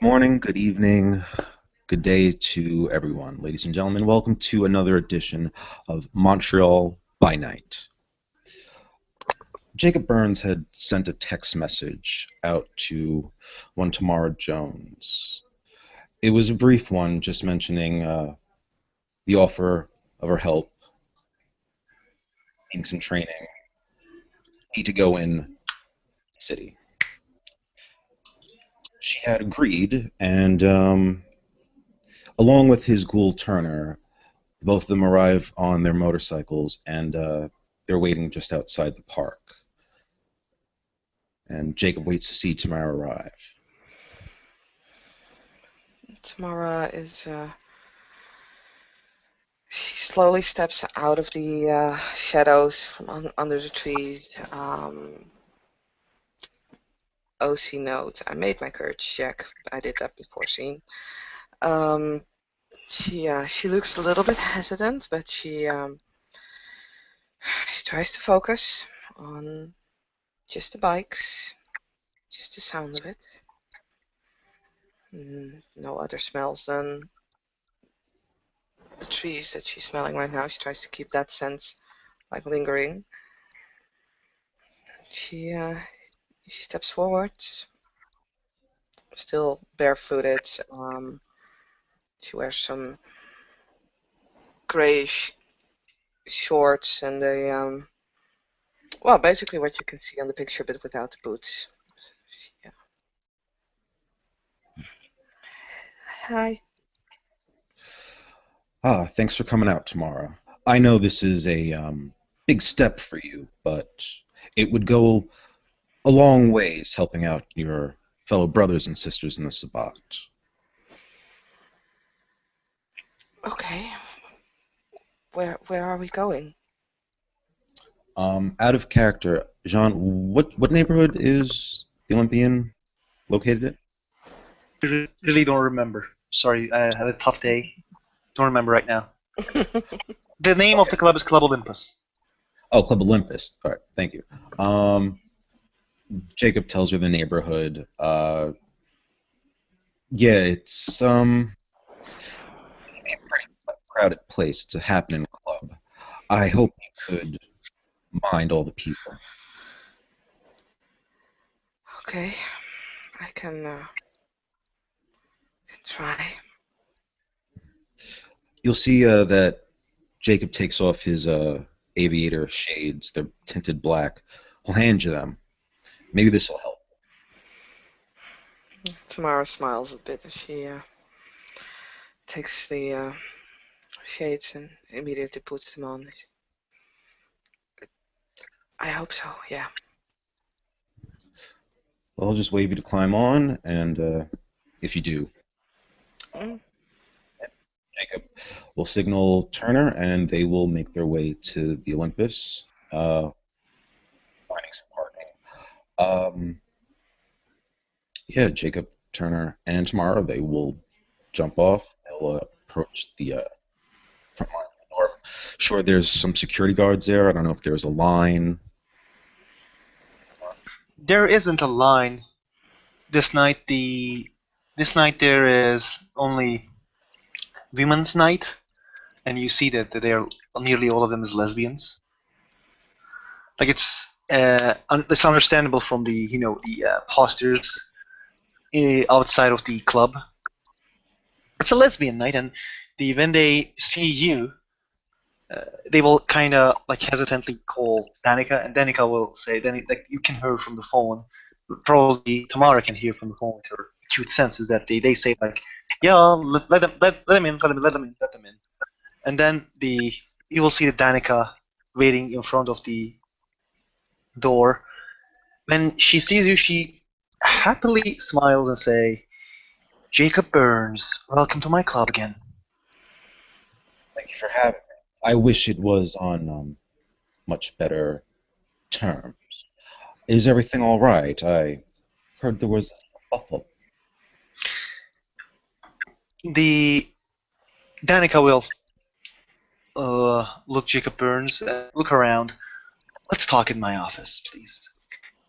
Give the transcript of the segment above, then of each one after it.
Morning, good evening, good day to everyone. Ladies and gentlemen, welcome to another edition of Montreal by Night. Jacob Burns had sent a text message out to one Tamara Jones. It was a brief one, just mentioning the offer of her help, needing some training, need to go in the city. She had agreed, and along with his ghoul Turner, both of them arrive on their motorcycles, and they're waiting just outside the park. And Jacob waits to see Tamara arrive. Tamara is, she slowly steps out of the shadows from under the trees. OC note, I made my courage check. I did that before scene. She looks a little bit hesitant, but she tries to focus on just the bikes, just the sound of it. No other smells than the trees that she's smelling right now. She tries to keep that sense like lingering. She steps forward, still barefooted. She wears some grayish shorts and well, basically what you can see on the picture, but without the boots. Yeah. Hi. Thanks for coming out, Tamara. I know this is a big step for you, but it would go a long ways helping out your fellow brothers and sisters in the Sabbat. Okay. Where are we going? Out of character, Jean, what neighborhood is the Olympian located in? Really don't remember. Sorry, I had a tough day. Don't remember right now. The name of the club is Club Olympus. Oh, Club Olympus. All right, thank you. Jacob tells her the neighborhood. Yeah, it's a pretty crowded place. It's a happening club. I hope you could mind all the people. Okay, I can try. You'll see that Jacob takes off his aviator shades. They're tinted black. He'll hand you them. Maybe this will help. Tamara smiles a bit as she takes the shades and immediately puts them on. I hope so, yeah. Well, I'll just wave you to climb on, and if you do, Mm. Jacob will signal Turner, and they will make their way to the Olympus, finding some parking. Yeah, Jacob, Turner, and Tamara, they will jump off. They'll approach the front line of the door. Sure, there's some security guards there. I don't know if there's a line. There isn't a line. This night there is only women's night, and you see that they are nearly all of them is lesbians. Like it's understandable from the posters outside of the club. It's a lesbian night, and when they see you, they will kind of like hesitantly call Danica, and Danica will say, then like you can hear from the phone. Probably Tamara can hear from the phone with her acute senses that they say like, yeah, let them in, let them in, let them in, and then you will see the Danica waiting in front of the door. When she sees you, she happily smiles and say, "Jacob Burns, welcome to my club again." Thank you for having me. I wish it was on much better terms. Is everything all right? I heard there was a scuffle. The Danica will look Jacob Burns, look around. Let's talk in my office, please.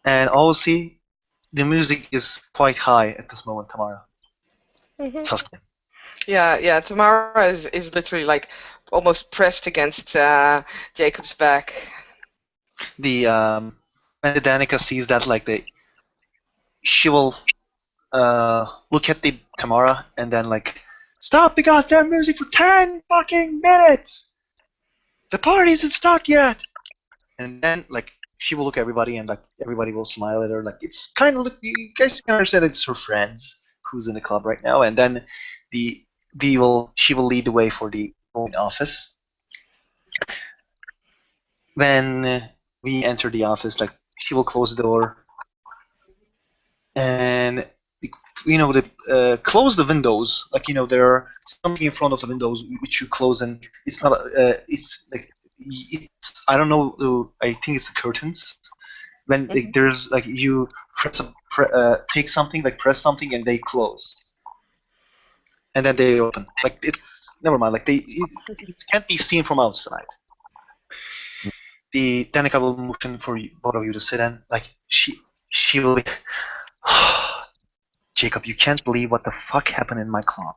And obviously, the music is quite high at this moment, Tamara. Hmm. Saskia. Yeah, yeah. Tamara is literally like almost pressed against Jacob's back. The when the Danica sees that, like she will look at the Tamara and then like, stop the goddamn music for 10 fucking minutes. The party isn't started yet. And then like she will look at everybody and like everybody will smile at her. Like it's kind of, you guys can understand it's her friends who's in the club right now. And then the she will lead the way for the office. When we enter the office, like she will close the door and the close the windows. Like there are something in front of the windows which you close, and it's not. It's like it's, I don't know. I think it's the curtains. When Hmm. there's like you take something, like press something, and they close, and then they open. Like it's never mind. Like it can't be seen from outside. The Danica will motion for both of you to sit in. Like she will be. Jacob, you can't believe what the fuck happened in my club.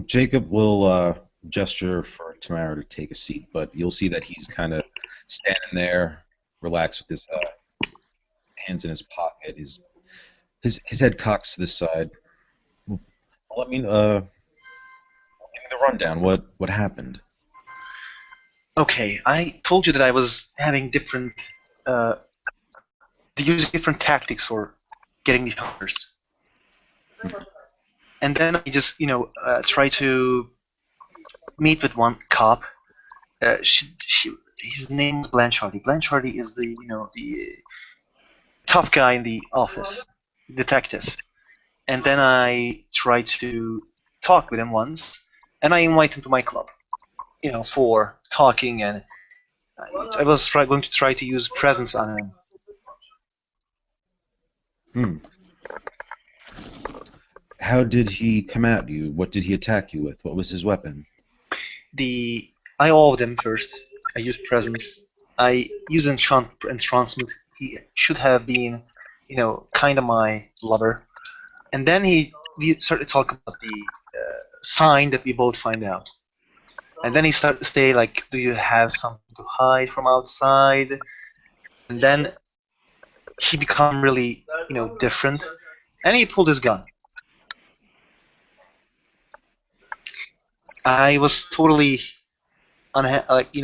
Jacob will gesture for Tamara to take a seat, but you'll see that he's kind of standing there, relaxed with his hands in his pocket. His head cocks to the side. Well, give me the rundown. What happened? Okay, I told you that I was having uh, using different tactics for getting the hookers, and then I just try to meet with one cop. His name is Blanchardy. Blanchardy is the tough guy in the office, detective. And then I try to talk with him once, and I invite him to my club, for talking, and I was going to try to use presence on him. Hmm. How did he come at you? What did he attack you with? What was his weapon? I awed him first. I used presence. I used entrancement. He should have been, kind of my lover. And then we started talking about the sign that we both find out. And then he started to say like, "Do you have something to hide from outside?" And then he become really, different. And he pulled his gun. I was totally like,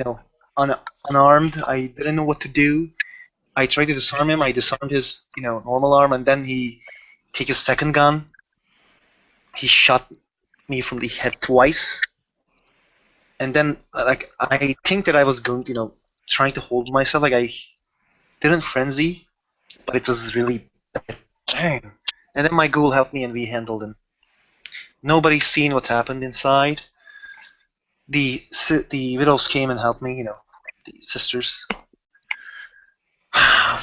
unarmed. I didn't know what to do. I tried to disarm him. I disarmed his, normal arm, and then he take his second gun. He shot me from the head twice, and then like I think that I was going, trying to hold myself. Like I didn't frenzy, but it was really dang. And then my ghoul helped me, and we handled him. Nobody's seen what happened inside. The widows came and helped me. The sisters.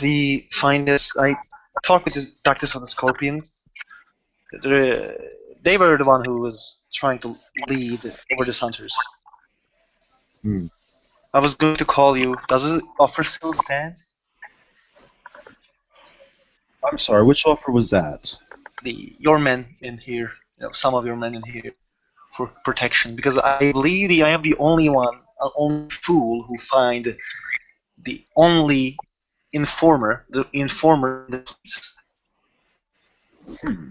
We find this. I talked with the doctors of the scorpions. They were the one who was trying to lead over the hunters. Hmm. I was going to call you. Does the offer still stand? I'm sorry. Which offer was that? Your men in here, some of your men in here for protection, because I believe I am the only one, only fool who find the only informer in the police. Hmm.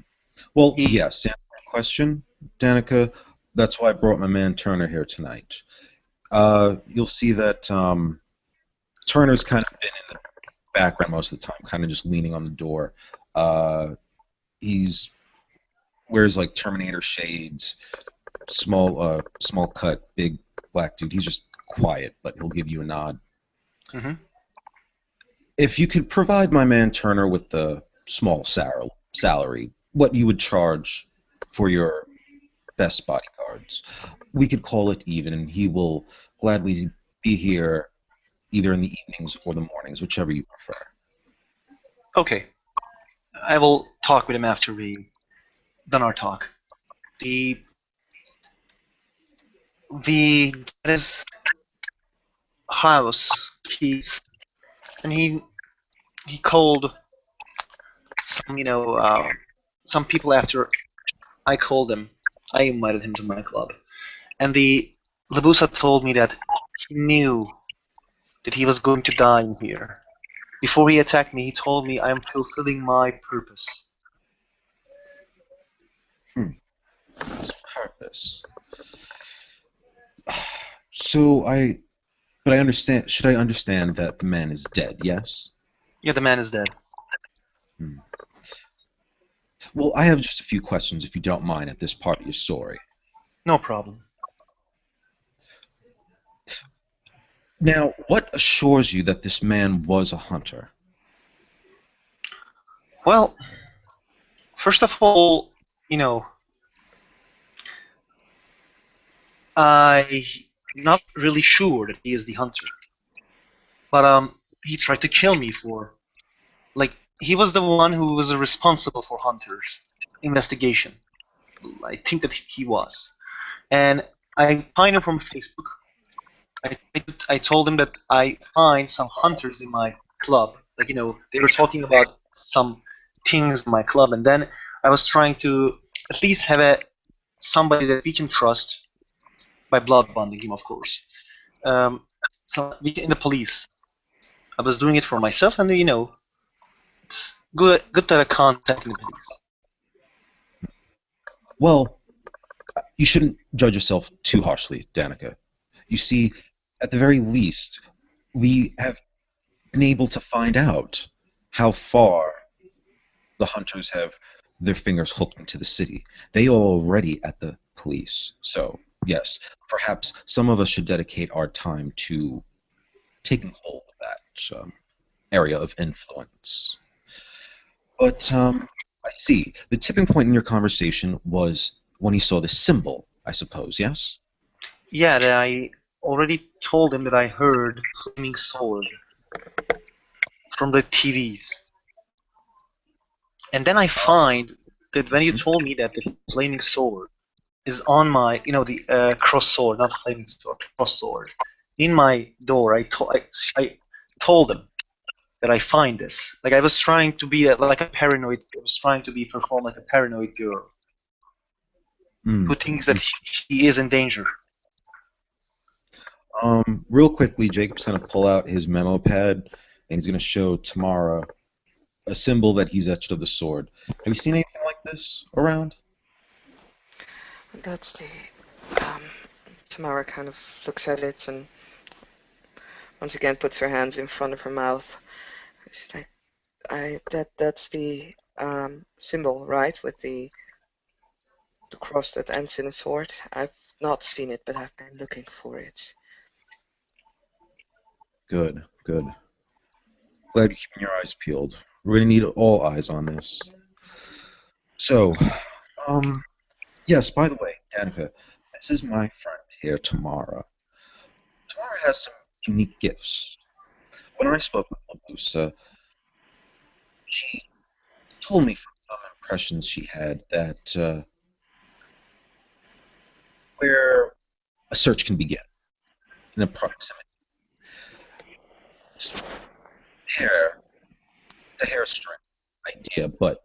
Well, He, yes. Answer your question, Danica. That's why I brought my man Turner here tonight. You'll see that Turner's kind of been in the background most of the time, kind of just leaning on the door. Uh, he's wears like Terminator shades, small cut, big black dude. He's just quiet, but he'll give you a nod. Mhm. If you could provide my man Turner with the small salary, what you would charge for your best bodyguards, we could call it even, and he will gladly be here either in the evenings or the mornings, whichever you prefer. Okay, I will talk with him after we done our talk. The we get his house keys, and he called some, some people after I called him, I invited him to my club, and the Labusa told me that he knew that he was going to die in here. Before he attacked me, he told me I am fulfilling my purpose. Hmm. His purpose. So but I understand. Should I understand that the man is dead? Yes. Yeah, the man is dead. Hmm. Well, I have just a few questions, if you don't mind, at this part of your story. No problem. Now, what assures you that this man was a hunter? Well, first of all, you know, I'm not really sure that he is the hunter, but he tried to kill me for like he was the one who was responsible for hunters investigation. I think that he was, and I find him from Facebook. I told him that I find some hunters in my club. Like, they were talking about some things in my club, and then I was trying to at least have somebody that we can trust by blood bonding him, of course. So in the police, I was doing it for myself, and it's good to have a contact in the police. Well, you shouldn't judge yourself too harshly, Danica. You see, at the very least, we have been able to find out how far the hunters have their fingers hooked into the city. They are already at the police. So, yes, perhaps some of us should dedicate our time to taking hold of that area of influence. But I see. The tipping point in your conversation was when he saw the symbol, I suppose, yes? Yeah, I already told him that I heard flaming sword from the TVs. And then I find that when you told me that the flaming sword is on my, the cross sword, not flaming sword, cross sword, in my door, I told him that I find this. Like I was trying to be like a paranoid. I was trying to be perform like a paranoid girl who Mm. thinks that she is in danger. Real quickly, Jacob's going to pull out his memo pad and he's going to show Tamara a symbol that he's etched of the sword. Have you seen anything like this around? That's the. Um, Tamara kind of looks at it and once again puts her hands in front of her mouth. She's like, that's the symbol, right? With the cross that ends in a sword. I've not seen it, but I've been looking for it. Good, good. Glad you're keeping your eyes peeled. We're going to need all eyes on this. So, um, yes, by the way, Danica, this is my friend here, Tamara. Tamara has some unique gifts. When I spoke with Labusa, she told me from some impressions she had that where a search can begin in a proximity. Hair, the hairstring idea, but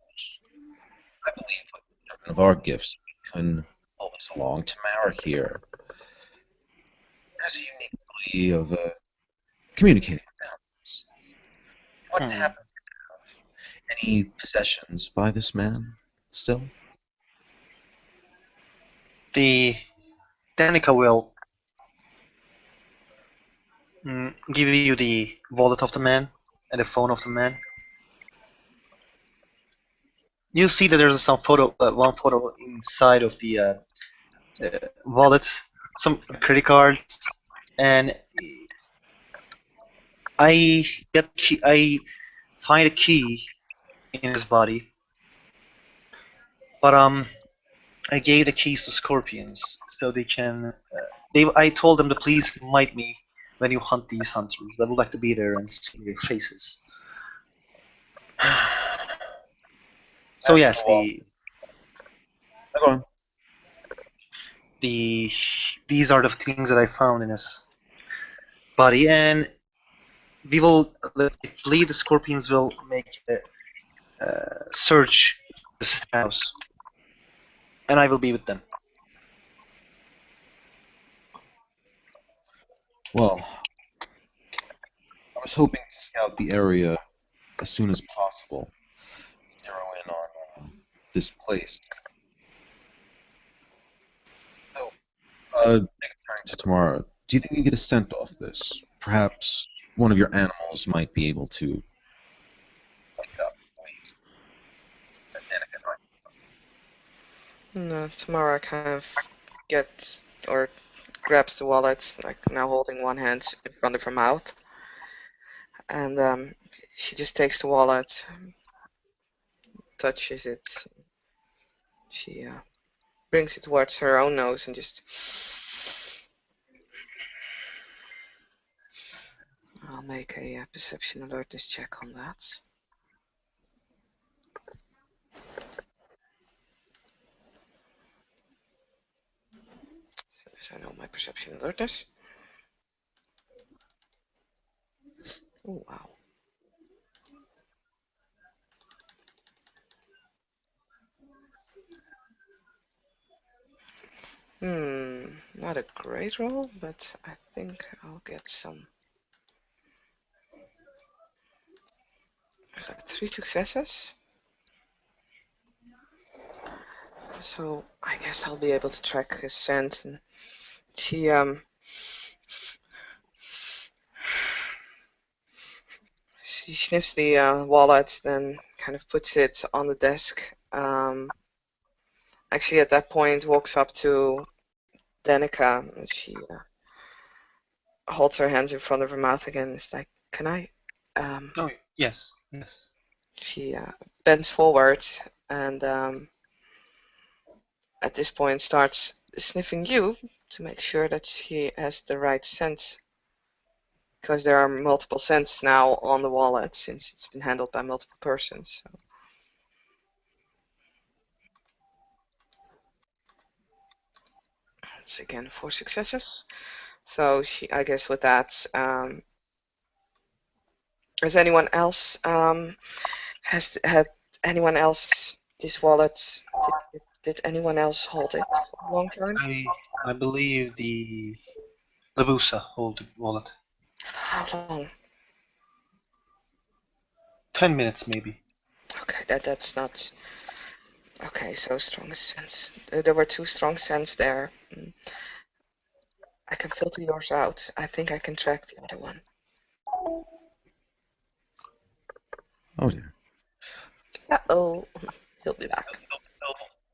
I believe with certain of our gifts we can pull this along. Tamara here has a unique ability of communicating with animals. What Hmm. happened? Any possessions by this man still? The Danica will give you the wallet of the man and the phone of the man. You see that there's one photo inside of the wallet, some credit cards, and I find a key in his body, but I gave the keys to scorpions so they can. I told them to please invite me when you hunt these hunters. I would like to be there and see their faces. So After yes, a while, go on. the these are the things that I found in his body, and we will. I believe the scorpions will make a search this house, and I will be with them. Well, I was hoping to scout the area as soon as possible. Zero in on this place. So, turning to tomorrow, do you think we can get a scent off this? Perhaps one of your animals might be able to pick it up. No, Tamara kind of gets or grabs the wallet, like now holding one hand in front of her mouth, and she just takes the wallet, touches it. She brings it towards her own nose and just. I'll make a perception alertness check on that. So I know my perception alertness. Oh, wow. Not a great roll, but I think I'll get some. I got 3 successes. So I guess I'll be able to track his scent. And she sniffs the wallet, then kind of puts it on the desk. Actually, at that point, walks up to Danica, and she holds her hands in front of her mouth again. It's like, can I? Oh, yes, yes. She bends forward and at this point starts sniffing you to make sure that she has the right scent, because there are multiple scents now on the wallet since it's been handled by multiple persons. So. It's again 4 successes. So she, I guess, with that, has anyone else has had anyone else this wallet? Did anyone else hold it for a long time? I believe the Labusa hold the wallet. How long? 10 minutes maybe. Okay, that's not. Okay, so strong sense. There were 2 strong scents there. I can filter yours out. I think I can track the other one. Oh dear. Uh-oh. He'll be back.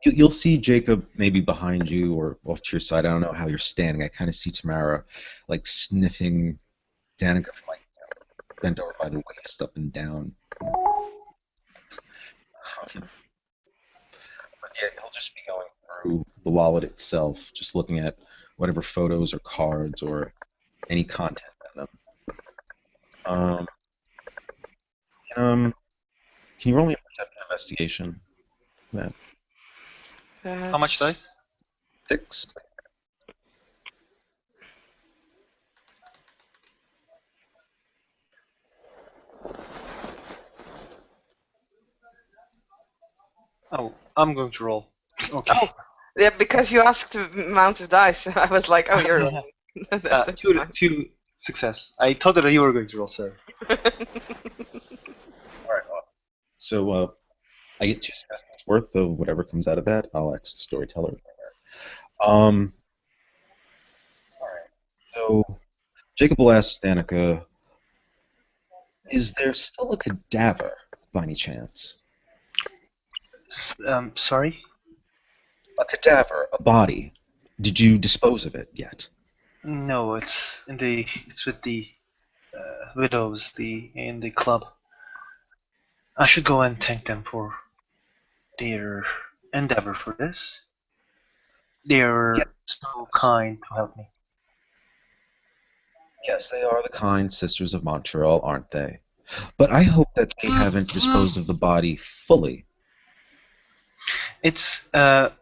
You'll see Jacob maybe behind you or off to your side. I don't know how you're standing. I kind of see Tamara like sniffing Danica from like bent over by the waist up and down. But yeah, he'll just be going through the wallet itself, just looking at whatever photos or cards or any content in them. Um, um, can you roll me a perception investigation? That How much That's dice? 6. Oh, I'm going to roll. Okay. Oh, yeah, because you asked the amount of dice. I was like, oh, you're rolling. That's two, fine. two success. I thought that you were going to roll, sir. All right. So I get 2 successes worth of whatever comes out of that. I'll ask the storyteller. Um, all right. So Jacob will ask Danica, is there still a cadaver by any chance? Sorry? A cadaver, a body. Did you dispose of it yet? No, it's with the widows, in the club. I should go and thank them for their endeavor for this. Yes, They're so kind to help me. yes, they are the kind sisters of Montreal, aren't they? But I hope that they haven't disposed of the body fully. It's if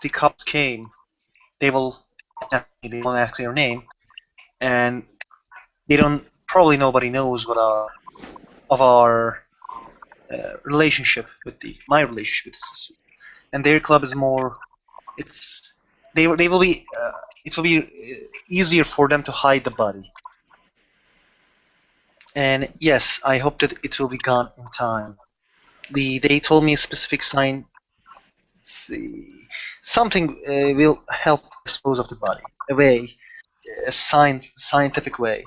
the cops came, they will they won't ask their name, and they don't, probably nobody knows what our relationship with my relationship with the sister, and their club is more. It's they will be it will be easier for them to hide the body. And yes, I hope that it will be gone in time. They told me a specific sign. Something will help dispose of the body. A way, a scientific way.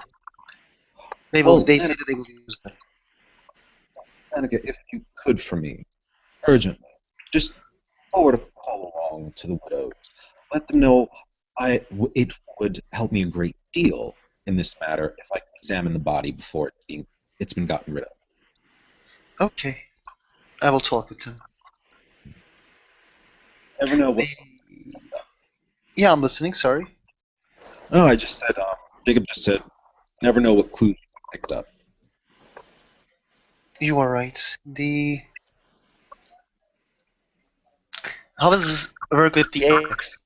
Well, They say that they will use that. Danica, if you could for me, urgently, just forward a call along to the widows. Let them know it would help me a great deal in this matter if I could examine the body before it's been gotten rid of. Okay, I will talk with them. Never know what. Yeah, I'm listening. Sorry. No, I just said. Jacob just said, never know what clues you picked up. You are right. How does this work with the Apex?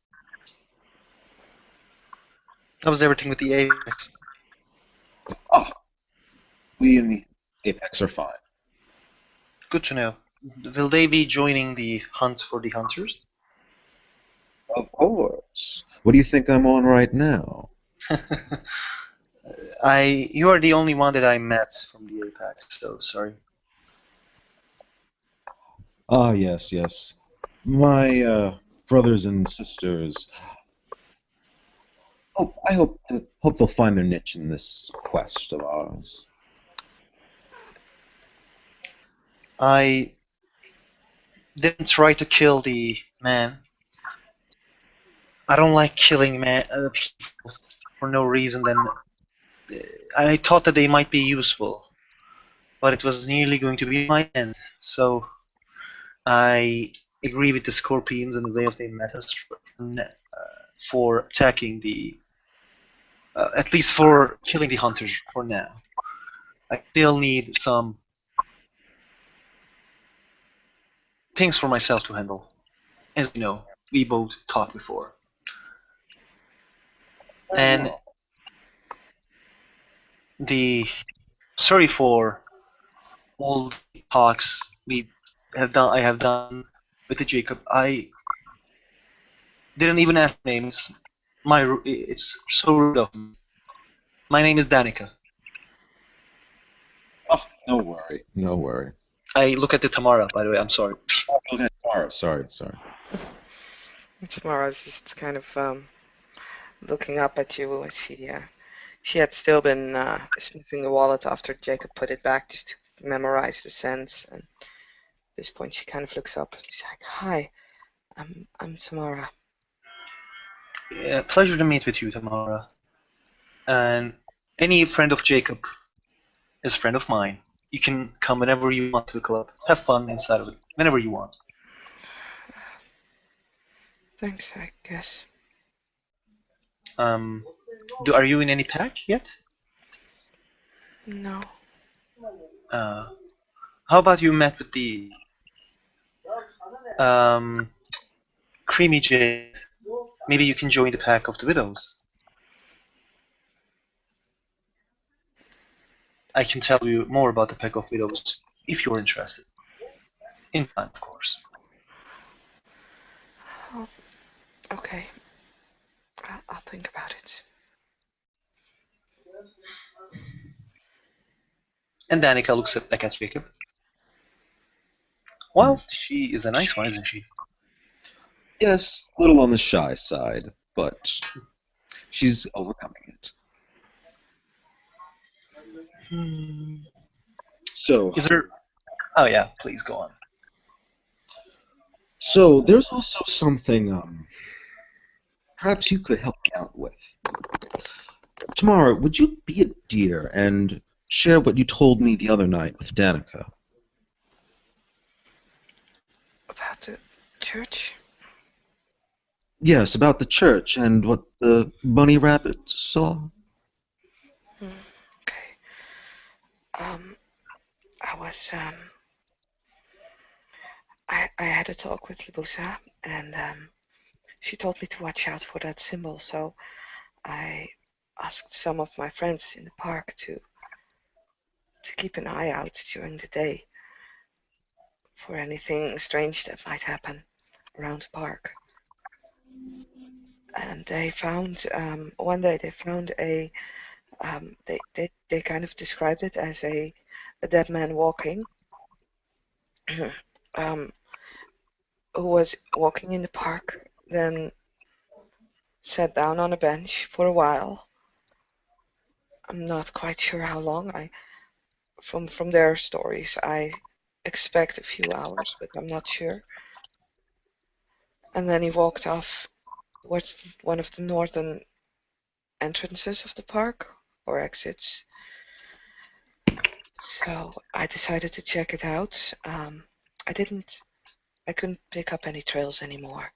How was everything with the Apex? Ah, we in the Apex are fine. Good to know. Will they be joining the hunt for the hunters? Of course. What do you think I'm on right now? You are the only one that I met from the Apex, so sorry. Ah, yes, yes. My brothers and sisters. Oh, I hope they'll find their niche in this quest of ours. I didn't try to kill the man. I don't like killing people for no reason. Then I thought that they might be useful, but it was nearly going to be my end. So I agree with the Scorpions and the way of they met us for attacking at least for killing the hunters for now. I still need some things for myself to handle. As you know, we both talked before. Very And well. the sorry for all the talks I have done with the Jacob. I didn't even ask names. It's so rude of me. My name is Danica. Oh, no worry, no worry. I look at the Tamara, by the way. I'm sorry. Oh, looking at Tara. Sorry, sorry. Tamara's just kind of looking up at you. She had still been sniffing the wallet after Jacob put it back just to memorize the sense. And at this point, she kind of looks up. She's like, "Hi, I'm Tamara." Yeah, pleasure to meet with you, Tamara. And any friend of Jacob is a friend of mine. You can come whenever you want to the club. Have fun inside of it, whenever you want. Thanks, I guess. Um, are you in any pack yet? No. Uh, how about you met with the um, Creamy Jade? Maybe you can join the pack of the widows. I can tell you more about the pack of widows if you're interested. In time, of course. Oh, okay. I'll think about it. And Danica looks back at Jacob. Hmm. Well, she is a nice one, isn't she? Yes, a little on the shy side, but she's overcoming it. Hmm. So, Is there? Oh yeah, please go on. so there's also something perhaps you could help me out with. Tomorrow, would you be a dear and share what you told me the other night with Danica? About the church? Yes, about the church and what the bunny rabbit saw. Hmm, okay. Um, I was I had a talk with Libusa, and she told me to watch out for that symbol. So I asked some of my friends in the park to keep an eye out during the day. for anything strange that might happen around the park. And they found one day they found they kind of described it as a dead man walking, um, who was walking in the park, then sat down on a bench for a while. I'm not quite sure how long. From their stories, I expect a few hours, but I'm not sure. And then he walked off towards one of the northern entrances of the park, or exits. So I decided to check it out. I didn't, I couldn't pick up any trails anymore.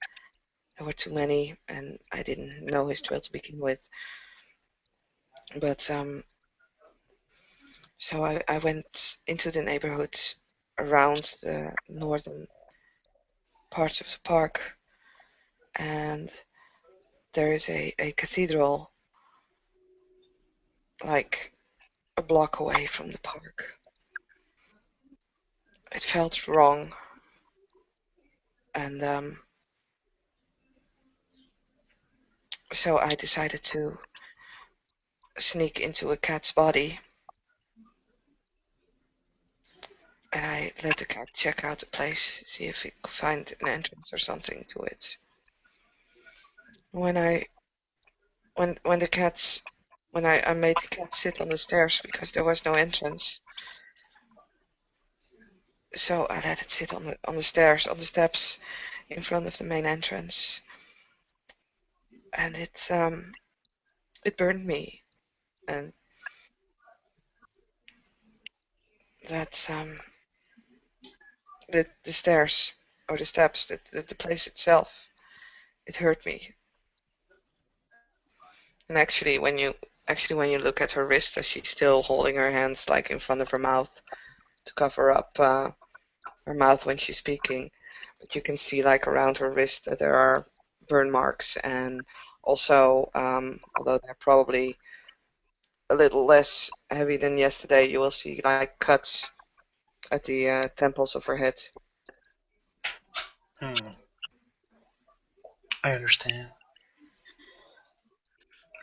There were too many, and I didn't know his trail to begin with. But so I went into the neighborhood around the northern parts of the park, and there is a cathedral like a block away from the park. It felt wrong, and so I decided to sneak into a cat's body, and I let the cat check out the place, see if it could find an entrance or something to it. When I when the cats when I made the cat sit on the stairs because there was no entrance, so I let it sit on the stairs on the steps in front of the main entrance, and it burned me, and that's the stairs or the steps, the place itself, it hurt me. And actually when you look at her wrist, as she's still holding her hands like in front of her mouth to cover up her mouth when she's speaking, but you can see like around her wrist that there are burn marks, and also although they're probably a little less heavy than yesterday, you will see like cuts at the temples of her head. Hmm, I understand.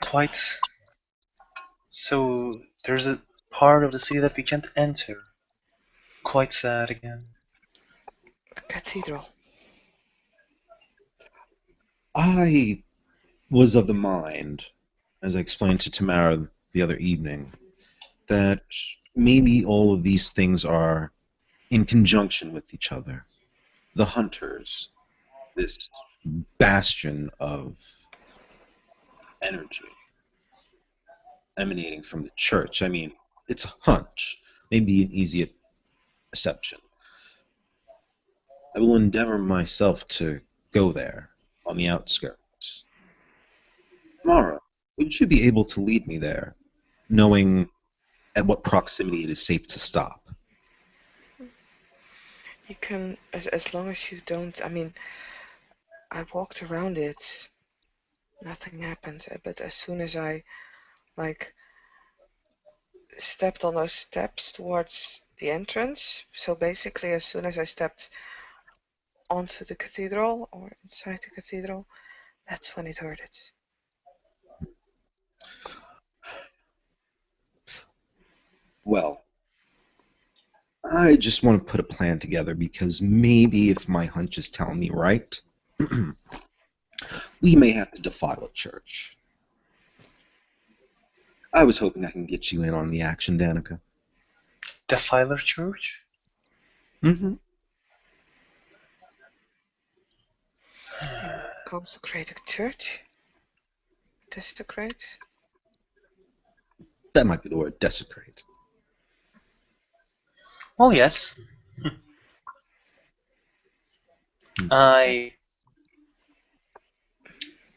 Quite. So there's a part of the city that we can't enter. Quite sad again. Cathedral. I was of the mind, as I explained to Tamara the other evening, that maybe all of these things are in conjunction with each other. The hunters, this bastion of energy emanating from the church. I mean, it's a hunch, maybe an easy perception. I will endeavor myself to go there on the outskirts. Tomorrow, would you be able to lead me there, knowing at what proximity it is safe to stop? You can, as long as you don't, I mean, I walked around it, nothing happened, but as soon as I like stepped on those steps towards the entrance, so basically as soon as I stepped onto the cathedral or inside the cathedral, that's when it hurted. Well, I just want to put a plan together because maybe if my hunch is telling me right, we may have to defile a church. I was hoping I can get you in on the action, Danica. Defiler Church? Mm-hmm. You consecrate a church? Desecrate? That might be the word, desecrate. Well, yes. I.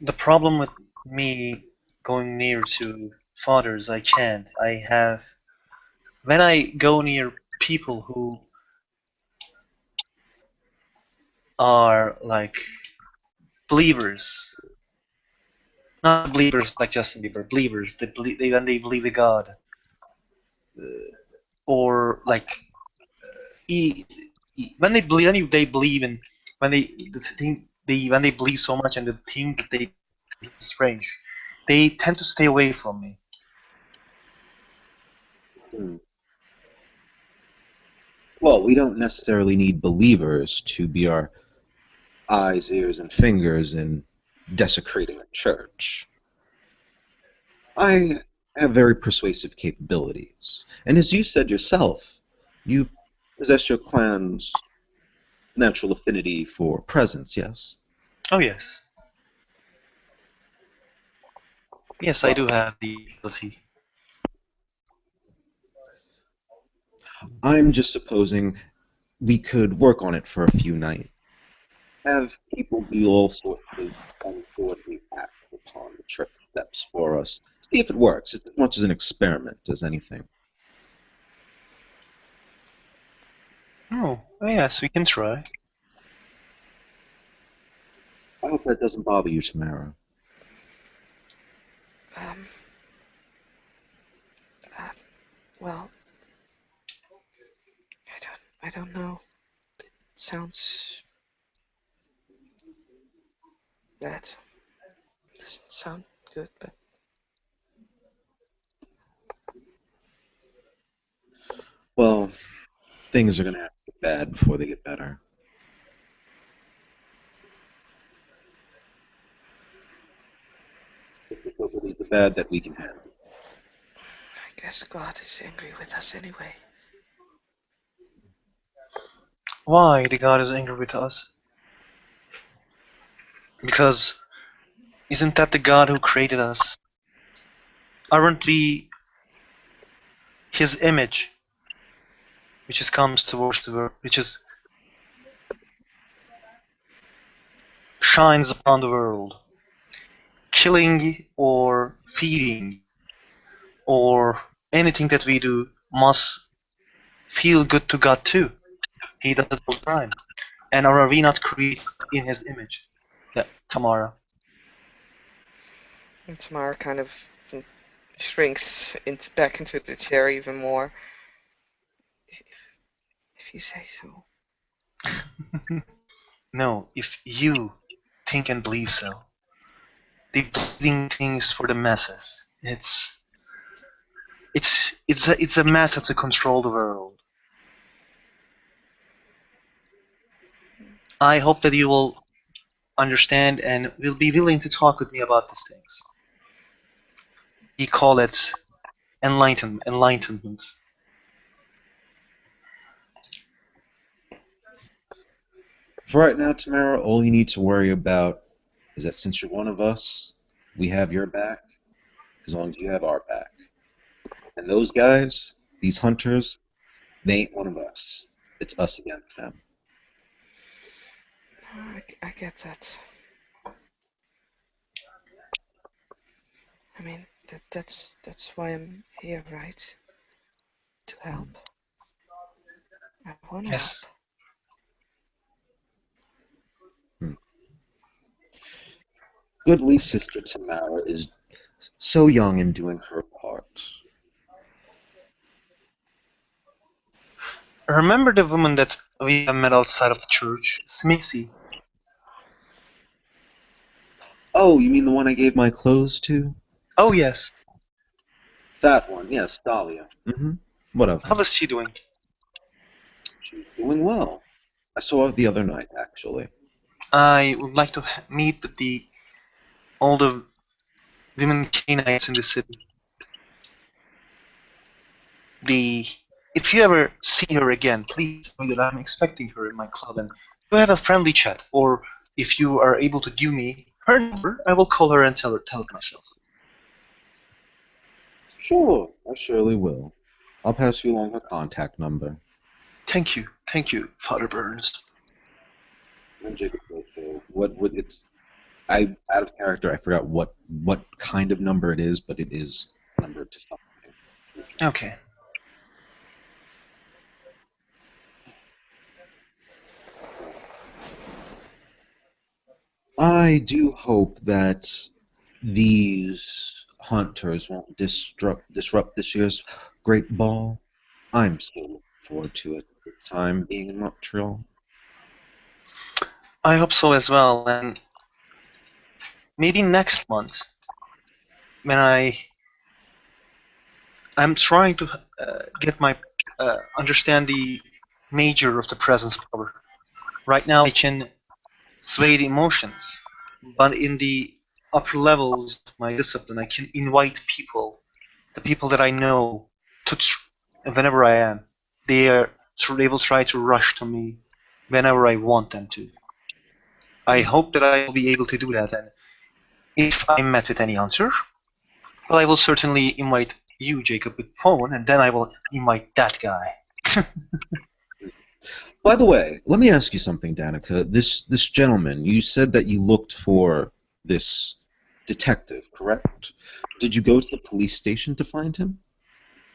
The problem with me going near to fathers, I can't. I have. When I go near people who are like believers, not believers like Justin Bieber, believers, when they believe in God, or like e- they believe in when they the thing they when they believe so much and the thing that they believe is strange, they tend to stay away from me. Hmm. Well, we don't necessarily need believers to be our eyes, ears, and fingers in desecrating a church. I have very persuasive capabilities. And as you said yourself, you possess your clan's natural affinity for presence, yes? Oh yes, yes, I do Well, have the ability. I'm just supposing we could work on it for a few nights. Have people do all sorts of uncoordinated acts upon the church steps for us. See if it works. It's as much as an experiment as anything. Oh yes, we can try. I hope that doesn't bother you, Tamara. Um, uh, well, I don't know. Sounds bad. Doesn't sound good, but Well, things are going to have to get bad before they get better. Hopefully the bad that we can handle. I guess God is angry with us anyway. Why the God is angry with us? Because isn't that the God who created us? Aren't we His image, which is comes towards the world, which is shines upon the world, killing or feeding or anything that we do must feel good to God too. He does it all the time. And are we not created in His image? Yeah, Tamara. And Tamara kind of shrinks back into the chair even more. If, if you say so. No, if you think and believe so, the believing things for the masses. It's a method to control the world. I hope that you will understand and will be willing to talk with me about these things. We call it enlightenment. For right now, Tamara, all you need to worry about is that since you're one of us, we have your back as long as you have our back. And those guys, these hunters, they ain't one of us. It's us against them. I get that. I mean, that's why I'm here, right? To help. I want to help. Yes. Hmm. Goodly Sister Tamara is so young in doing her part. Remember the woman that we have met outside of the church, Smissy? Oh, you mean the one I gave my clothes to? Oh yes. That one, yes, Dahlia. What of How her? is she doing? She's doing well. I saw her the other night, actually. I would like to meet with the all the women Canaanites in the city. The If you ever see her again, please tell me that I'm expecting her in my club and we'll have a friendly chat. Or if you are able to give me her number, I will call her and tell it myself. Sure, I surely will. I'll pass you along her contact number. Thank you, Father Burns. And Jacob also, what would it's I out of character, I forgot what kind of number it is, but it is a number to something. Okay. I do hope that these hunters won't disrupt this year's great ball. I'm still looking forward to it. time being in Montreal. I hope so as well. And maybe next month, when I'm trying to get my understand the major of the presence power. Right now, I can sway the emotions, but in the upper levels of my discipline, I can invite people, the people that I know, to whenever I am. They will try to rush to me whenever I want them to. I Hmm. hope that I will be able to do that, and if I'm met with any answer, well, I will certainly invite you, Jacob, with phone, and then I will invite that guy. By the way, let me ask you something, Danica. This gentleman, you said that you looked for this detective, correct? Did you go to the police station to find him?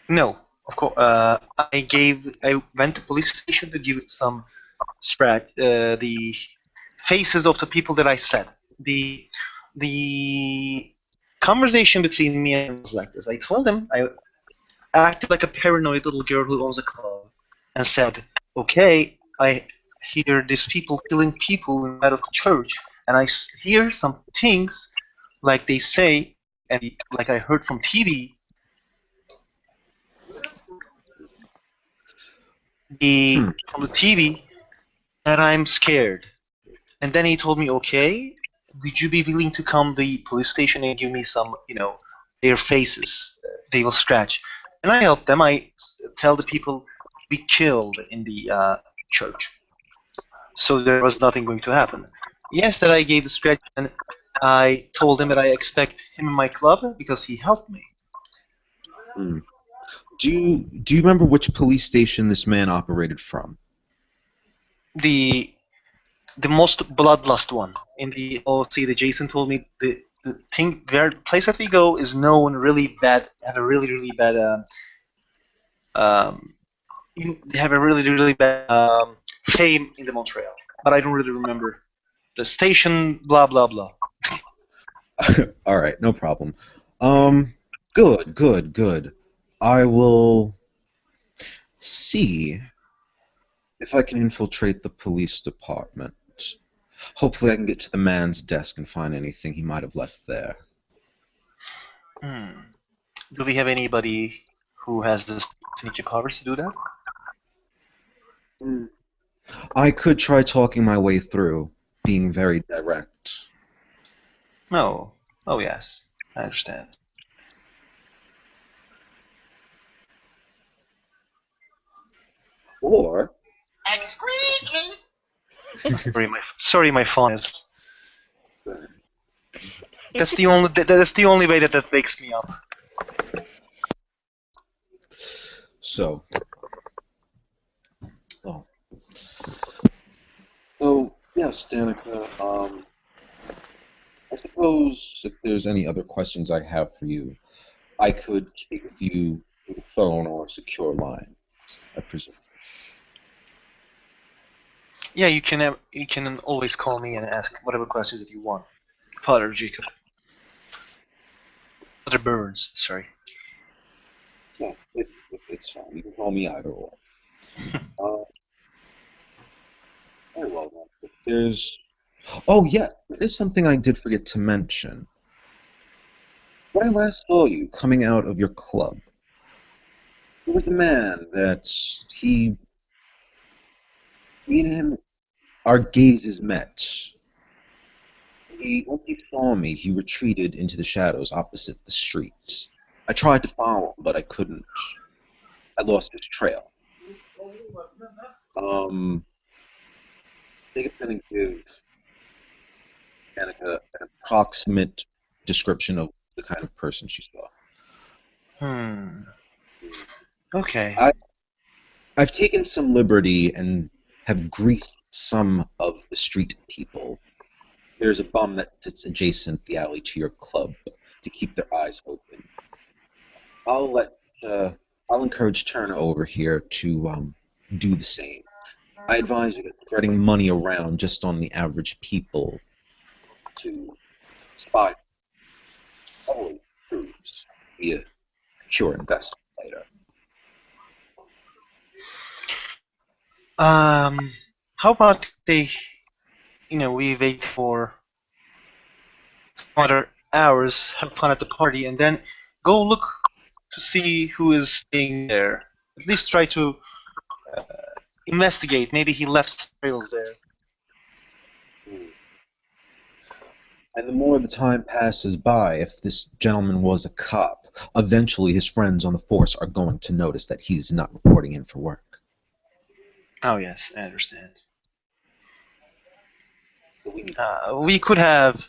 No, of course. I went to police station to give some the faces of the people that I said. The conversation between me and him was like this. I told him I acted like a paranoid little girl who owns a club, and said, "Okay, I hear these people killing people inside of the church, and I hear some things like they say, and like I heard from TV, Hmm. the TV, and I'm scared." And then he told me, "Okay, would you be willing to come to the police station and give me some, their faces? They will scratch." And I help them. I tell the people we killed in the church, so there was nothing going to happen. Yes, that I gave the scratch, and I told him that I expect him in my club because he helped me. Hmm. Do you remember which police station this man operated from? The the most bloodlust one in the OC. The Jason told me the thing where place that we go is known really bad, have a really bad um, they have a really bad fame in the Montreal, but I don't really remember the station. Blah blah blah. All right, no problem. Um, good. I will see if I can infiltrate the police department. Hopefully, I can get to the man's desk and find anything he might have left there. Hmm. Do we have anybody who has the sneaky powers to do that? Hmm. I could try talking my way through, being very direct. No. Oh yes, I understand. Or, Sorry, my phone is. That's the only way that wakes me up. so, oh, so yes, Danica. I suppose if there's any other questions I have for you, I could speak with you through the phone or secure line, I presume. Yeah, you can always call me and ask whatever questions that you want, Father Jacob. Father Burns, sorry. Yeah, it's fine. You can call me either or. Uh, Very well then. If there's Oh yeah, there is something I did forget to mention. When I last saw you coming out of your club, there was a man that he me and him our gazes met. Once he saw me, he retreated into the shadows opposite the street. I tried to follow him, but I couldn't. I lost his trail. Um, I think I'm gonna give Danica an approximate description of the kind of person she saw. Hmm. Okay. I, I've taken some liberty and have greased some of the street people. There's a bum that sits adjacent the alley to your club to keep their eyes open. I'll let uh, I'll encourage Turner over here to do the same. I advise you that spreading money around just on the average people to spy always proves to be a pure investment later. How about we wait for some other hours, have fun at the party, and then go look to see who is staying there. At least try to investigate. Maybe he left some trails there. Hmm. And the more the time passes by, if this gentleman was a cop, eventually his friends on the force are going to notice that he's not reporting in for work. Oh yes, I understand. So we need. We could have,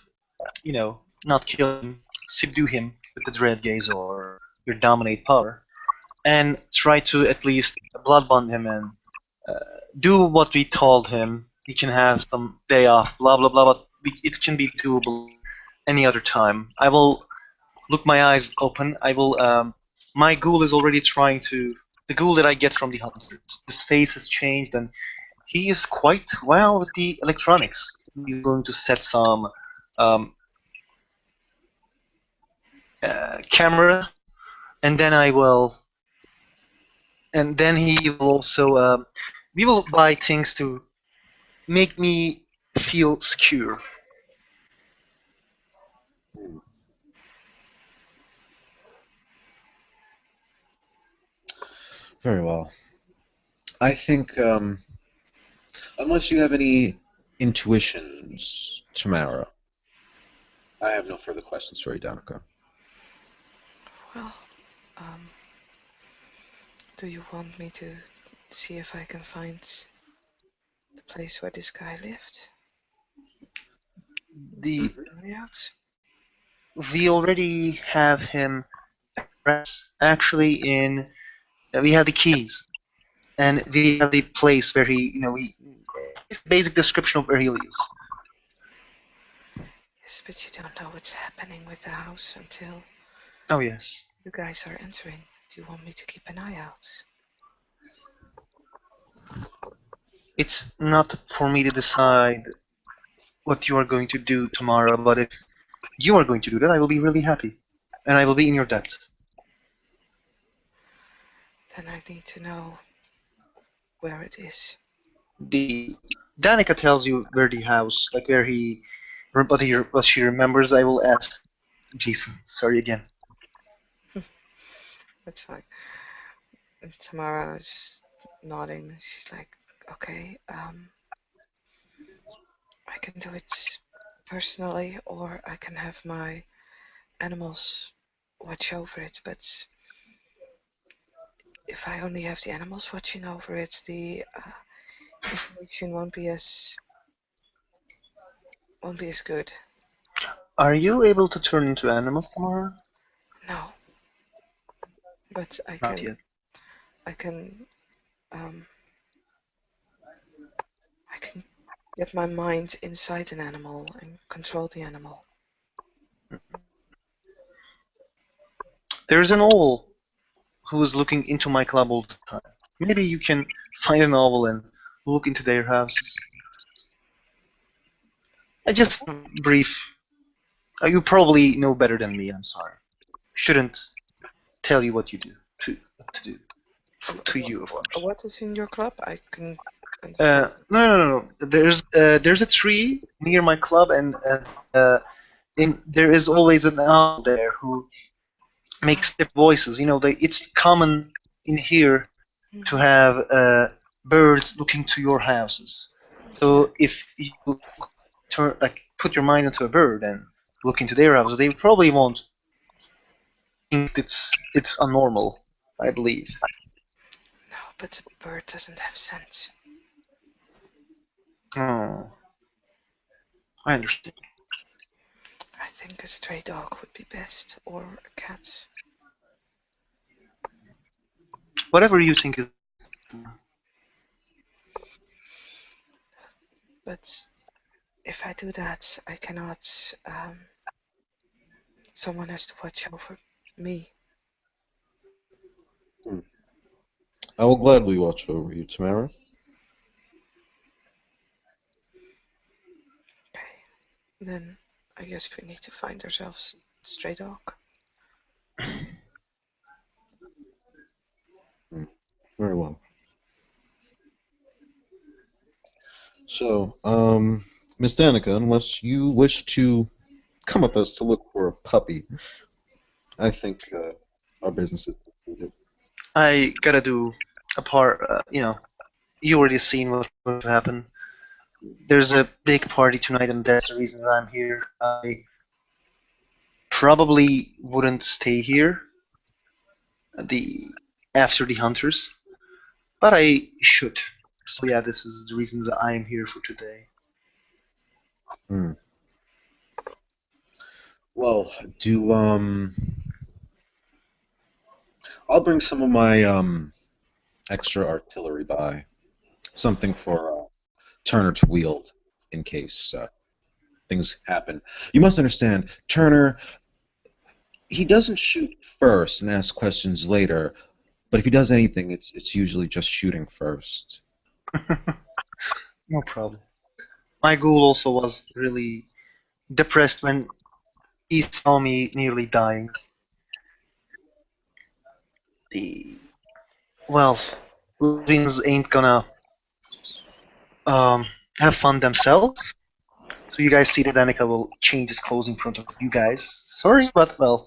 not kill him, subdue him with the dread gaze or your dominate power, and try to at least blood bond him and uh, do what we told him. He can have some day off, blah blah blah. But it can be doable any other time. I will look my eyes open. I will. My ghoul is already trying to. The ghoul that I get from the hunters. His face has changed, and he is quite well with the electronics. He's going to set some um, camera, and then I will. And then he will also. We will buy things to make me feel secure. Hmm. Very well. I think, unless you have any intuitions, Tamara, I have no further questions for you, Danica. Well, um, do you want me to see if I can find the place where this guy lived? The Keep an eye out? we already have him address actually in. We have the keys, and we have the place where he. It's the basic description of where he lives. Yes, but you don't know what's happening with the house until Oh yes. you guys are entering. Do you want me to keep an eye out? It's not for me to decide what you are going to do tomorrow, but if you are going to do that, I will be really happy, and I will be in your debt. Then I need to know where it is. The Danica tells you where the house, like where he, what she remembers. I will ask Jason. Sorry again. That's fine. And Tamara is nodding. She's like, okay, I can do it personally, or I can have my animals watch over it. But if I only have the animals watching over it, the information won't be as good. Are you able to turn into animals tomorrow? No, but I Not can yet. I can um, I can get my mind inside an animal and control the animal. There's an owl who is looking into my club all the time. Maybe you can find an owl and look into their houses. Just brief. You probably know better than me. I'm sorry. Shouldn't tell you what you do what to do to you, of course. What is in your club? I can. No, no, no, no. There's a tree near my club, and there is always an owl there who makes Ah, different voices. It's common in here to mhm, have birds looking to your houses. yeah. So if you put your mind into a bird and look into their houses, they probably won't think it's unnormal. I believe. No, but a bird doesn't have sense. Oh, I understand. I think a stray dog would be best, or a cat. Whatever you think is. But if I do that, I cannot. Someone has to watch over me. Hmm. I will gladly watch over you, Tamara. Okay, then I guess we need to find ourselves a stray dog. Hmm. Very well. So, Miss Danica, unless you wish to come with us to look for a puppy, I think our business is concluded. I gotta do a part. You already seen what's going to happen. There's a big party tonight, and that's the reason that I'm here. I probably wouldn't stay here the after the hunters, but I should. So yeah, this is the reason that I am here for today. Hmm. Well, do I'll bring some of my extra artillery by, something for Turner to wield in case things happen. You must understand, Turner, he doesn't shoot first and ask questions later, but if he does anything, it's usually just shooting first. No problem. My ghoul also was really depressed when he saw me nearly dying. The well, lesbians ain't gonna um, have fun themselves. So you guys see that Danica will change his clothes in front of you guys. Sorry, but well,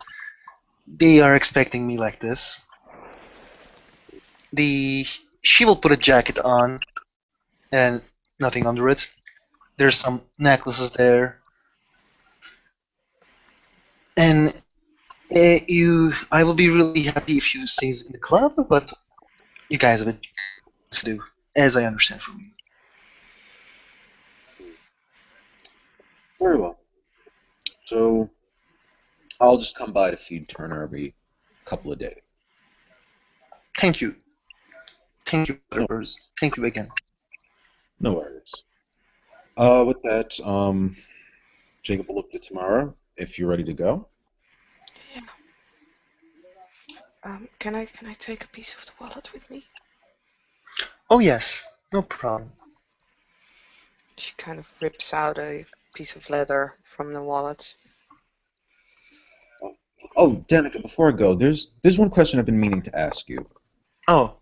they are expecting me like this. The She will put a jacket on and nothing under it. There's some necklaces there, and I will be really happy if you stays in the club, but you guys have a to do, as I understand from you. Very well. So I'll just come by to feed Turner every couple of days. Thank you, thank you, No, brothers. Thank you again. no worries. With that, Jacob will look to tomorrow if you're ready to go. Yeah. Can I take a piece of the wallet with me? Oh yes, no problem. She kind of rips out a piece of leather from the wallet. Oh, Danica, before I go, there's one question I've been meaning to ask you. Oh,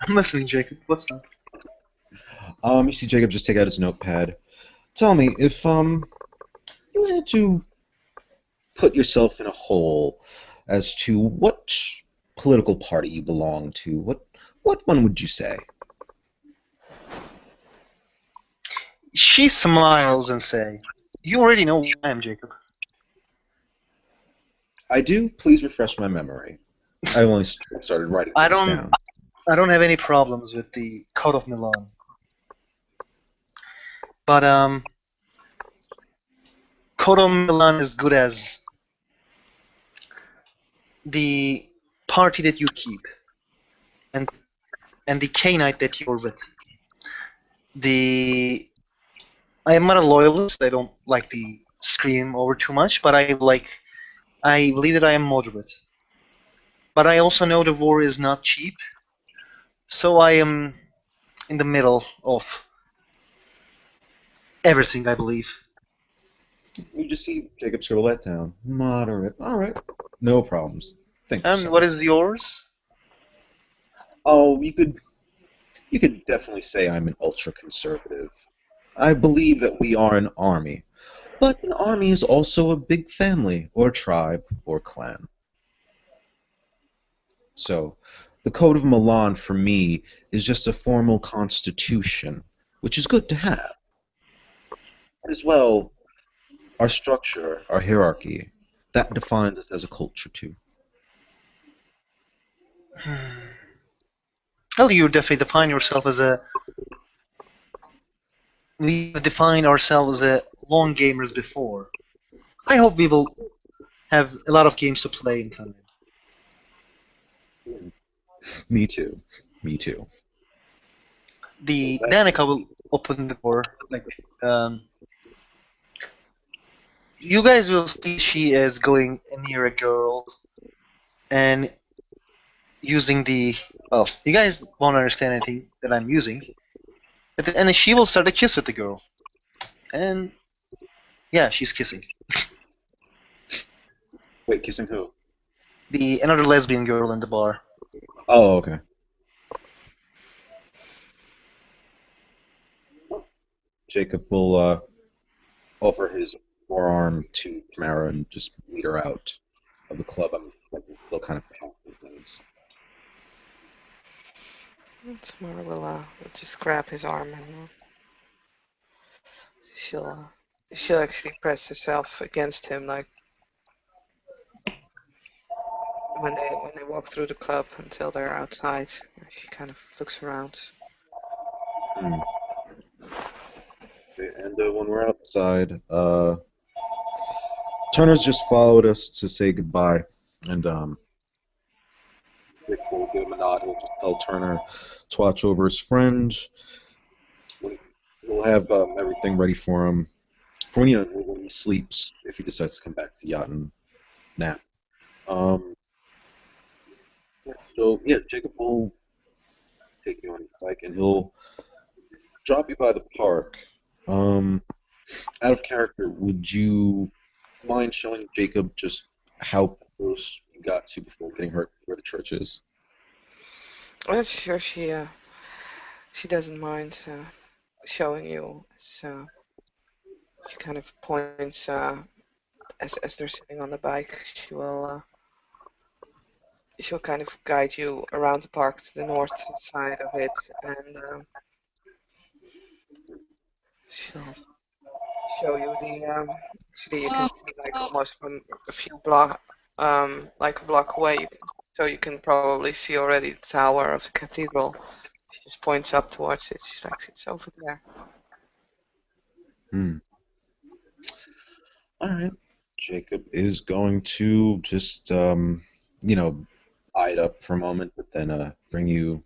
I'm listening, Jacob. What's up? You see Jacob just take out his notepad. Tell me, if you had to put yourself in a hole as to what political party you belong to, what one would you say? She smiles and say, "You already know who I am, Jacob." I do. Please refresh my memory. I only started writing I things don't, down. I don't have any problems with the Code of Milan, but Code of Milan is good as the party that you keep and the Cainite that you're with. The I am not a loyalist. I don't like the scream over too much, but I believe that I am moderate. But I also know the war is not cheap, so I am in the middle of everything, I believe. You just see Jacob scribble that down. Moderate. All right. No problems. Thank you And so what much. is yours? Oh, you could definitely say I'm an ultra conservative. I believe that we are an army, but an army is also a big family or tribe or clan. So, the Code of Milan for me is just a formal constitution, which is good to have. As well, our structure, our hierarchy, that defines us as a culture too. Hmm. Well, you definitely define yourself as a. We have defined ourselves as long gamers before. I hope we will have a lot of games to play in time. Me too. Me too. With The that, Danica will open the door. You guys will see she is going near a girl and using the. Well, you guys won't understand anything that I'm using. And then she will start a kiss with the girl. And yeah, she's kissing. wait, kissing who? The Another lesbian girl in the bar. Oh, okay. Jacob will offer his forearm to Tamara and just lead her out of the club. I'm like, still kind of pounding things. Tamara will just grab his arm and she'll actually press herself against him, like when they walk through the club until they're outside. She kind of looks around. Hmm. Okay, and when we're outside, Turner's just followed us to say goodbye, and Dick will give him a nod. He'll just tell Turner to watch over his friend. We'll have everything ready for him for when he sleeps, if he decides to come back to the yacht and nap. Um, so yeah, Jacob will take you on his bike, and he'll drop you by the park. Um, Out of character, would you mind showing Jacob just how close you got to before getting hurt where the church is? Well, sure, she doesn't mind showing you. So she kind of points as they're sitting on the bike. She'll kind of guide you around the park to the north side of it, and she'll show you the. Actually, you can see like almost from a few block, like a block away. So you can probably see already the tower of the cathedral. She just points up towards it. She's like, it's over there. Hmm. All right. Jacob is going to just, eye it up for a moment, but then bring you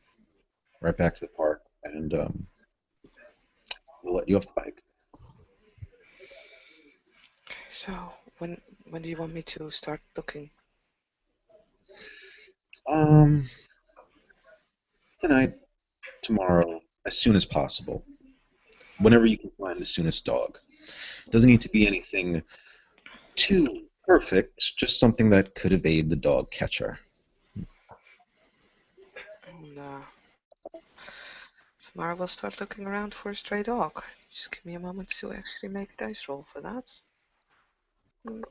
right back to the park, and we'll let you off the bike. So when do you want me to start looking? Um, Tonight, tomorrow, as soon as possible. Whenever you can find the soonest dog. Doesn't need to be anything too perfect, just something that could evade the dog catcher. And, tomorrow we'll start looking around for a stray dog. Just give me a moment to actually make a dice roll for that. That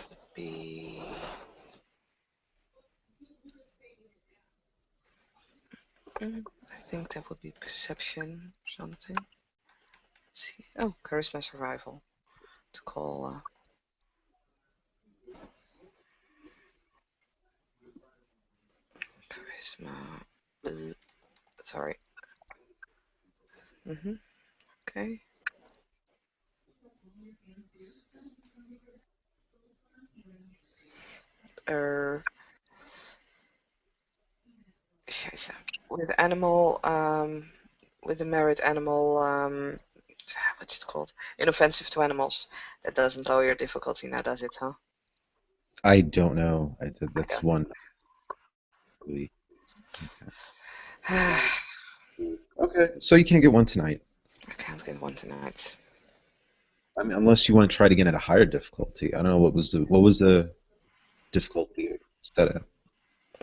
would be. I think that would be perception or something. Let's see. Oh, charisma survival. To call charisma. Sorry. Okay. Er, Scheiße. With animal, with the merit animal, what's it called? Inoffensive to animals. That doesn't lower your difficulty now, does it, huh? I don't know. I That's don't one. Really. think. Okay, so you can't get one tonight. I can't get one tonight. I mean, unless you want to try to get at a higher difficulty. I don't know what was the difficulty set at.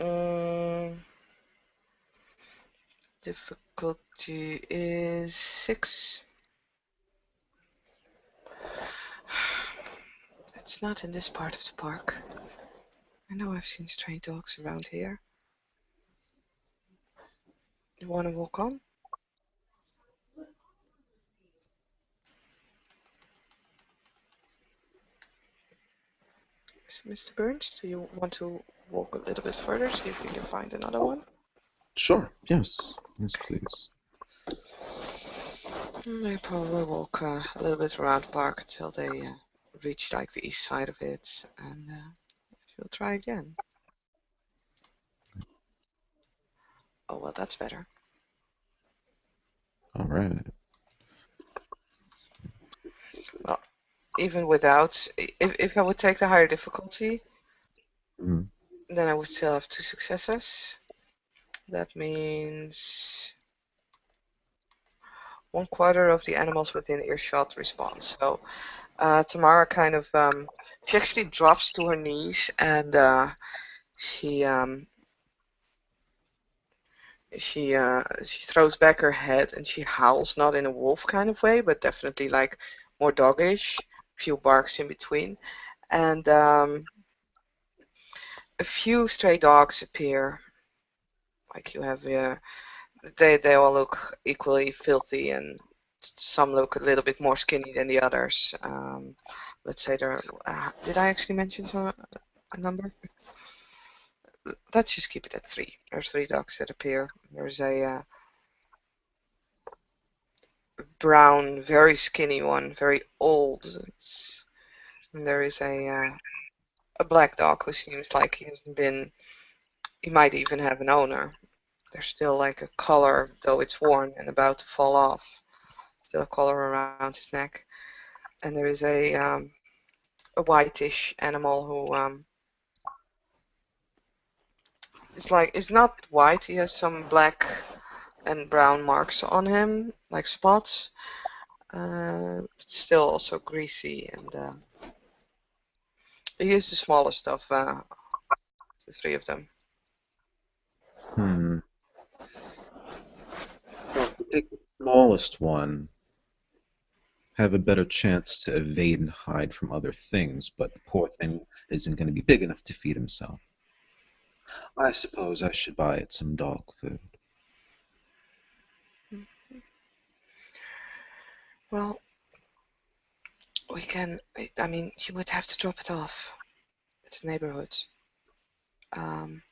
Um, difficulty is 6. It's not in this part of the park. I know I've seen stray dogs around here. You want to walk on? Mr. Burns, do you want to walk a little bit further, see if we can find another one? Sure. Yes. Yes, please. They probably walk a little bit around the park until they reach like the east side of it, and she'll try again. Oh well, that's better. All right. Well, even without, if I would take the higher difficulty, Mhm. then I would still have 2 successes. That means 1/4 of the animals within earshot respond. So Tamara kind of she actually drops to her knees and she she throws back her head and she howls, not in a wolf kind of way, but definitely like more doggish. Few barks in between, and a few stray dogs appear. Like you have, they all look equally filthy, and some look a little bit more skinny than the others. Let's say there. Did I actually mention a number? Let's just keep it at three. There are three dogs that appear. There's a brown, very skinny one, very old. And there is a black dog who seems like he hasn't been. He might even have an owner. There's still like a collar, though it's worn and about to fall off. Still a collar around his neck. And there is a whitish animal who is not white. He has some black and brown marks on him, like spots. But still also greasy, and he is the smallest of the three of them. Hmm. Well, to take the smallest one, have a better chance to evade and hide from other things, but the poor thing isn't going to be big enough to feed himself. I suppose I should buy it some dog food. Well, we can. I mean, you would have to drop it off at the neighborhood, um,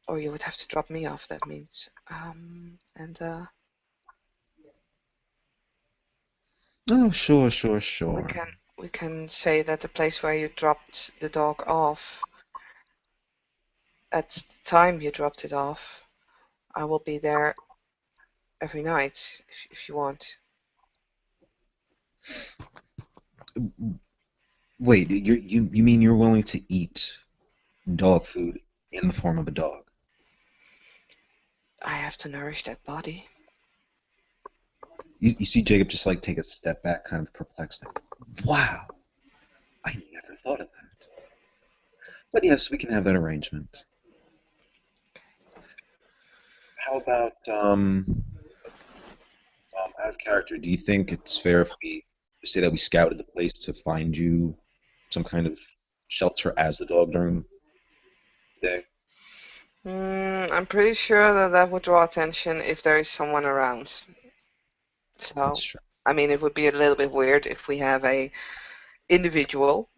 or you would have to drop me off. That means, and Oh, sure, sure, we sure. can we can say that the place where you dropped the dog off, at the time you dropped it off, I will be there every night if you want. Wait, you mean you're willing to eat dog food in the form of a dog? I have to nourish that body. You see Jacob just like take a step back, kind of perplexed. Like, wow, I never thought of that. But yes, we can have that arrangement. How about out of character? Do you think it's fair if we say that we scouted the place to find you some kind of shelter as the dog during the day? I'm pretty sure that that would draw attention if there is someone around. That's So, true. I mean, it would be a little bit weird if we have a individual,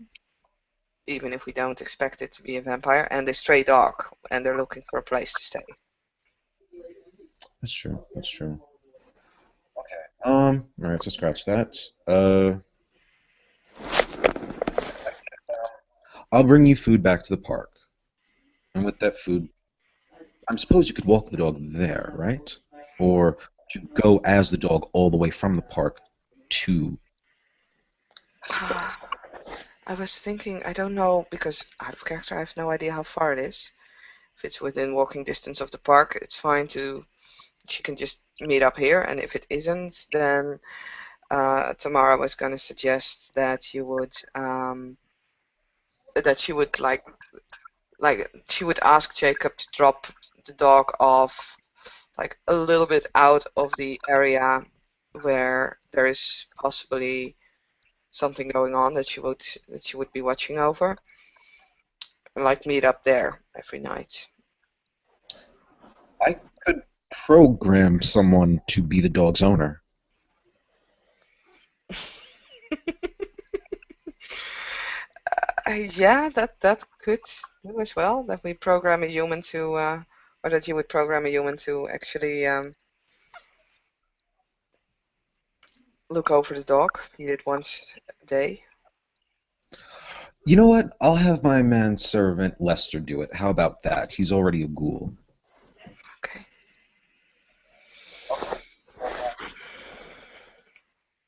even if we don't expect it to be a vampire, and a stray dog, and they're looking for a place to stay. That's true. That's true. All right, so scratch that. Uh, I'll bring you food back to the park, and with that food, I suppose you could walk the dog there, right? Or to go as the dog all the way from the park to this place. Ah, I was thinking, I don't know, because out of character, I have no idea how far it is. If it's within walking distance of the park, it's fine to, she can just meet up here, and if it isn't, then Tamara was going to suggest that you would, that she would like she would ask Jacob to drop the dog off like a little bit out of the area where there is possibly something going on that she would be watching over, and like meet up there every night. I could program someone to be the dog's owner. Yeah, that could do as well. That we program a human to, or that you would program a human to actually look over the dog, feed it once a day. You know what? I'll have my manservant Lester do it. How about that? He's already a ghoul. Okay.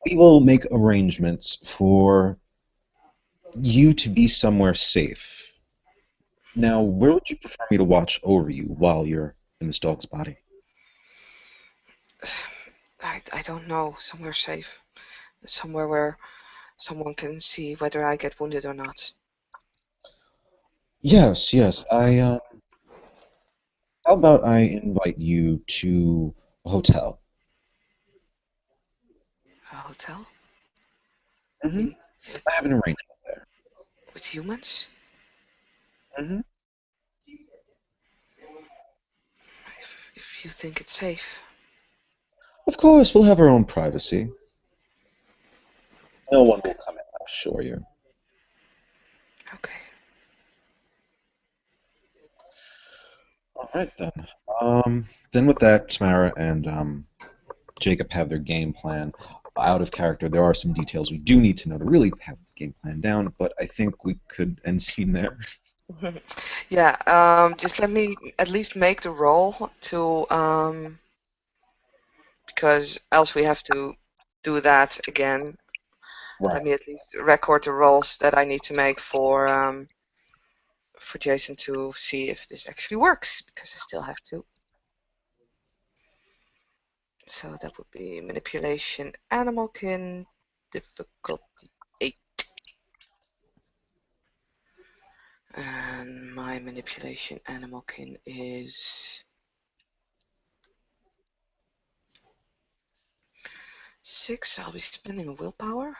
We will make arrangements for you to be somewhere safe. Now, where would you prefer me to watch over you while you're in this dog's body? I don't know. Somewhere safe. Somewhere where someone can see whether I get wounded or not. Yes, yes. How about I invite you to a hotel? A hotel? Hmm. In I with have an arrangement there. with humans? Hmm. If you think it's safe. Of course, we'll have our own privacy. No one will come in, I assure you. Okay. All right then. Then with that, Tamara and Jacob have their game plan. Out of character, there are some details we do need to know to really have the game plan down, but I think we could end scene there. Yeah, just let me at least make the roll to because else we have to do that again. Right. Let me at least record the rolls that I need to make for Jason to see if this actually works, because I still have to. So that would be manipulation animalkin difficulty 8. And my manipulation animalkin is 6. I'll be spending a willpower.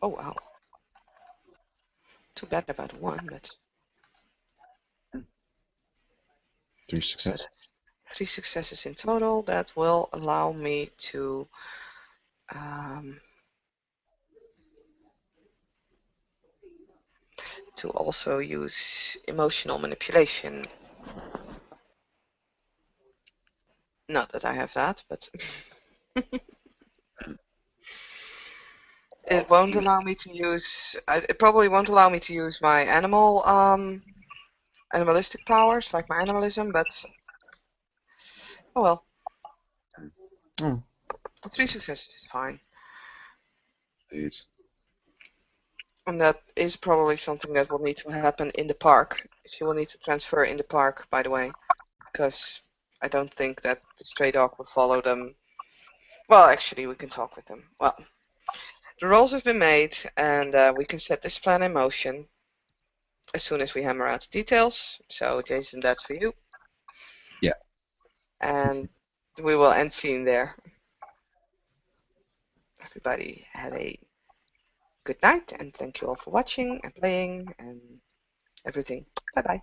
Oh wow. Too bad about 1, but Three so success. that's 3 successes in total. That will allow me um, to also use emotional manipulation. Not that I have that, but it won't allow me to use. It probably won't allow me to use my animalistic powers, like my animalism. But oh well, Oh, 3 successes is fine. sweet. And that is probably something that will need to happen in the park. She will need to transfer in the park, by the way, because I don't think that the stray dog will follow them. Well, actually, we can talk with them. Well, the rolls have been made, and we can set this plan in motion as soon as we hammer out the details. So, Jason, that's for you. Yeah. And we will end scene there. Everybody have a good night, and thank you all for watching and playing and everything. Bye bye.